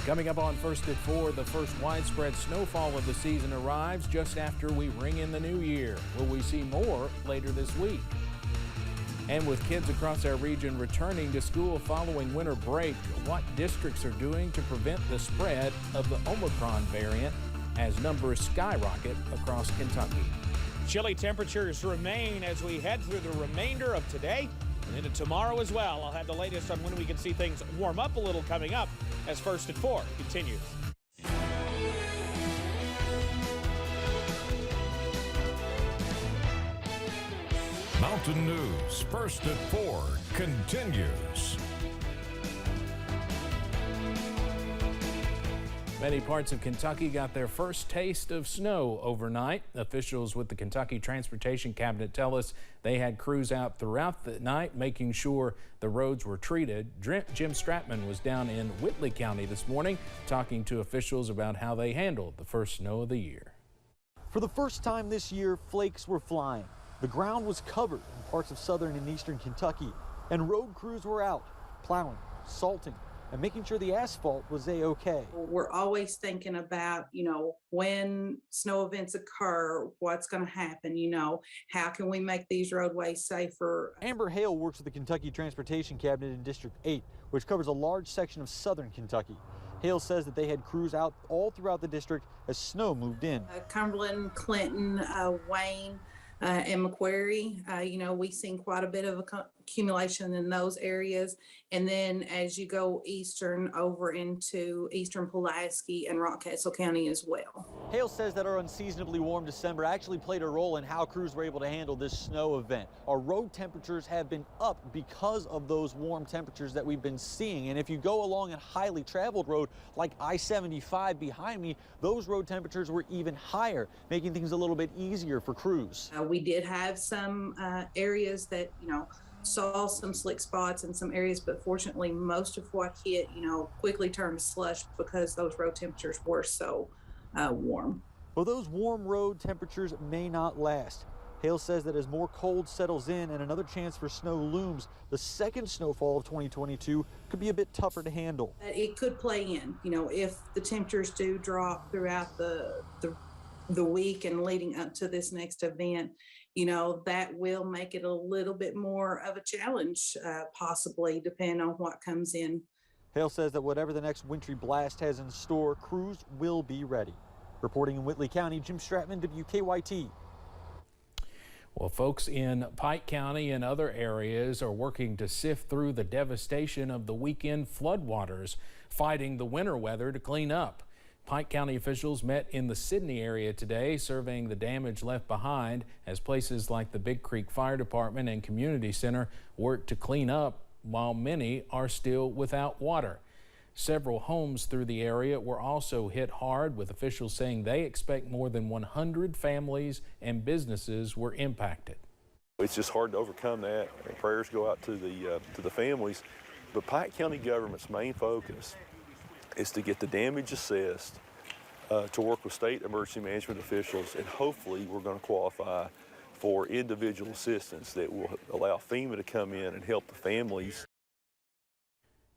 Coming up on First at 4, the first widespread snowfall of the season arrives just after we ring in the new year. Will we see more later this week? And with kids across our region returning to school following winter break, what districts are doing to prevent the spread of the Omicron variant as numbers skyrocket across Kentucky? Chilly temperatures remain as we head through the remainder of today and into tomorrow as well. I'll have the latest on when we can see things warm up a little coming up as First at 4 continues. Mountain News First at 4 continues. Many parts of Kentucky got their first taste of snow overnight. Officials with the Kentucky Transportation Cabinet tell us they had crews out throughout the night making sure the roads were treated. Jim Stratman was down in Whitley County this morning talking to officials about how they handled the first snow of the year. For the first time this year, flakes were flying. The ground was covered in parts of southern and eastern Kentucky, and road crews were out plowing, salting, and making sure the asphalt was A-OK. We're always thinking about, when snow events occur, what's going to happen, how can we make these roadways safer? Amber Hale works with the Kentucky Transportation Cabinet in District 8, which covers a large section of southern Kentucky. Hale says that they had crews out all throughout the district as snow moved in. Cumberland, Clinton, Wayne, and McQuarrie, we've seen quite a bit of accumulation in those areas. And then as you go eastern over into eastern Pulaski and Rockcastle County as well. Hale says that our unseasonably warm December actually played a role in how crews were able to handle this snow event. Our road temperatures have been up because of those warm temperatures that we've been seeing. And if you go along a highly traveled road like I-75 behind me, those road temperatures were even higher, making things a little bit easier for crews. We did have some areas that, saw some slick spots in some areas, but fortunately most of what hit, quickly turned to slush because those road temperatures were so warm. Well, those warm road temperatures may not last. Hale says that as more cold settles in and another chance for snow looms, the second snowfall of 2022 could be a bit tougher to handle. It could play in, if the temperatures do drop throughout the week and leading up to this next event, that will make it a little bit more of a challenge, possibly, depending on what comes in. Hale says that whatever the next wintry blast has in store, crews will be ready. Reporting in Whitley County, Jim Stratman, WKYT. Well, folks in Pike County and other areas are working to sift through the devastation of the weekend floodwaters, fighting the winter weather to clean up. Pike County officials met in the Sidney area today, surveying the damage left behind as places like the Big Creek Fire Department and Community Center work to clean up while many are still without water. Several homes through the area were also hit hard, with officials saying they expect more than 100 families and businesses were impacted. It's just hard to overcome that. Prayers go out to the families, but Pike County government's main focus is to get the damage assessed, to work with state emergency management officials, and hopefully we're going to qualify for individual assistance that will allow FEMA to come in and help the families.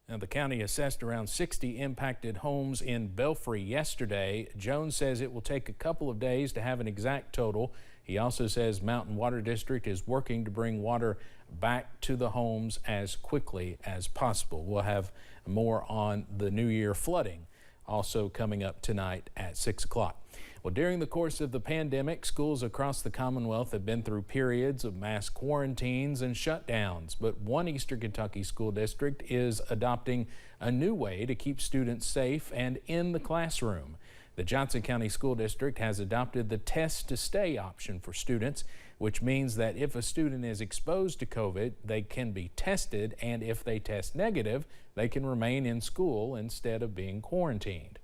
Now, the county assessed around 60 impacted homes in Belfry yesterday. Jones says it will take a couple of days to have an exact total. He also says Mountain Water District is working to bring water back to the homes as quickly as possible. We'll have more on the New Year flooding also coming up tonight at 6 o'clock. Well, during the course of the pandemic, schools across the Commonwealth have been through periods of mass quarantines and shutdowns, but one Eastern Kentucky school district is adopting a new way to keep students safe and in the classroom. The Johnson County School District has adopted the test to stay option for students, which means that if a student is exposed to COVID, they can be tested, and if they test negative, they can remain in school instead of being quarantined.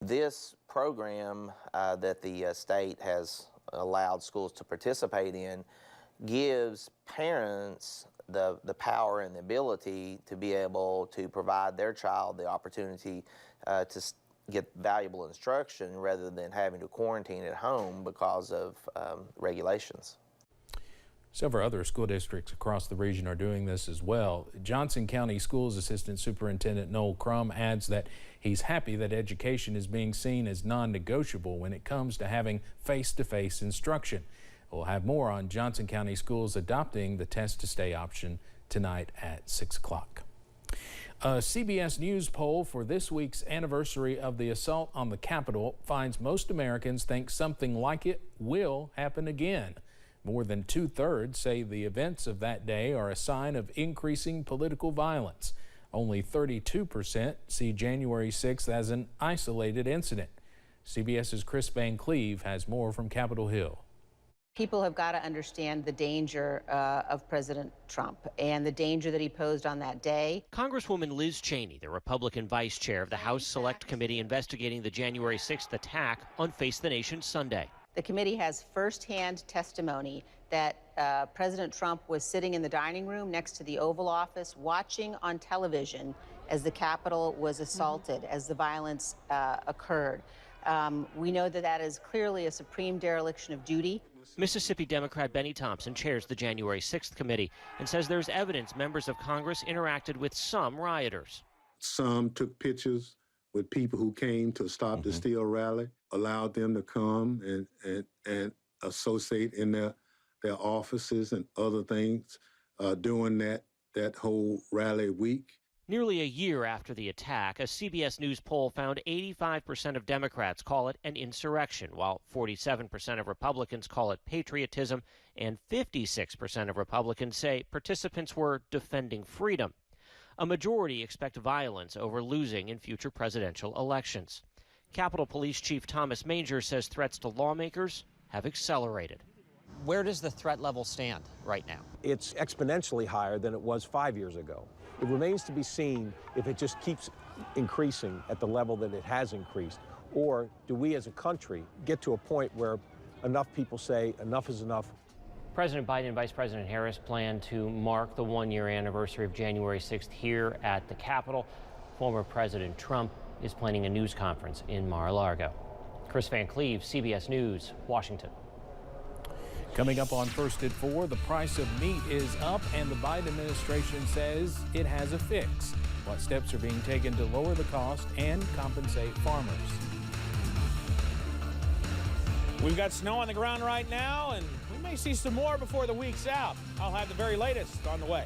This program that the state has allowed schools to participate in gives parents the power and the ability to be able to provide their child the opportunity to get valuable instruction rather than having to quarantine at home because of regulations. Several other school districts across the region are doing this as well. Johnson County Schools Assistant Superintendent Noel Crum adds that he's happy that education is being seen as non-negotiable when it comes to having face-to-face instruction. We'll have more on Johnson County Schools adopting the test to stay option tonight at 6 o'clock. A CBS News poll for this week's anniversary of the assault on the Capitol finds most Americans think something like it will happen again. More than 2/3 say the events of that day are a sign of increasing political violence. Only 32% see January 6th as an isolated incident. CBS's Chris Van Cleve has more from Capitol Hill. People have got to understand the danger of President Trump and the danger that he posed on that day. Congresswoman Liz Cheney, the Republican vice chair of the House Select Committee investigating the January 6th attack on Face the Nation Sunday. The committee has firsthand testimony that President Trump was sitting in the dining room next to the Oval Office watching on television as the Capitol was assaulted, as the violence occurred. We know that that is clearly a supreme dereliction of duty. Mississippi Democrat Benny Thompson chairs the January 6th committee and says there's evidence members of Congress interacted with some rioters. Some took pictures with people who came to Stop the Steal rally, allowed them to come and associate in their offices and other things during that whole rally week. Nearly a year after the attack, a CBS News poll found 85% of Democrats call it an insurrection, while 47% of Republicans call it patriotism, and 56% of Republicans say participants were defending freedom. A majority expect violence over losing in future presidential elections. Capitol Police Chief Thomas Manger says threats to lawmakers have accelerated. Where does the threat level stand right now? It's exponentially higher than it was 5 years ago. It remains to be seen if it just keeps increasing at the level that it has increased, or do we as a country get to a point where enough people say enough is enough? President Biden and Vice President Harris plan to mark the one-year anniversary of January 6th here at the Capitol. Former President Trump is planning a news conference in Mar-a-Lago. Chris Van Cleve, CBS News, Washington. Coming up on First at 4, the price of meat is up and the Biden administration says it has a fix. What steps are being taken to lower the cost and compensate farmers? We've got snow on the ground right now, and we may see some more before the week's out. I'll have the very latest on the way.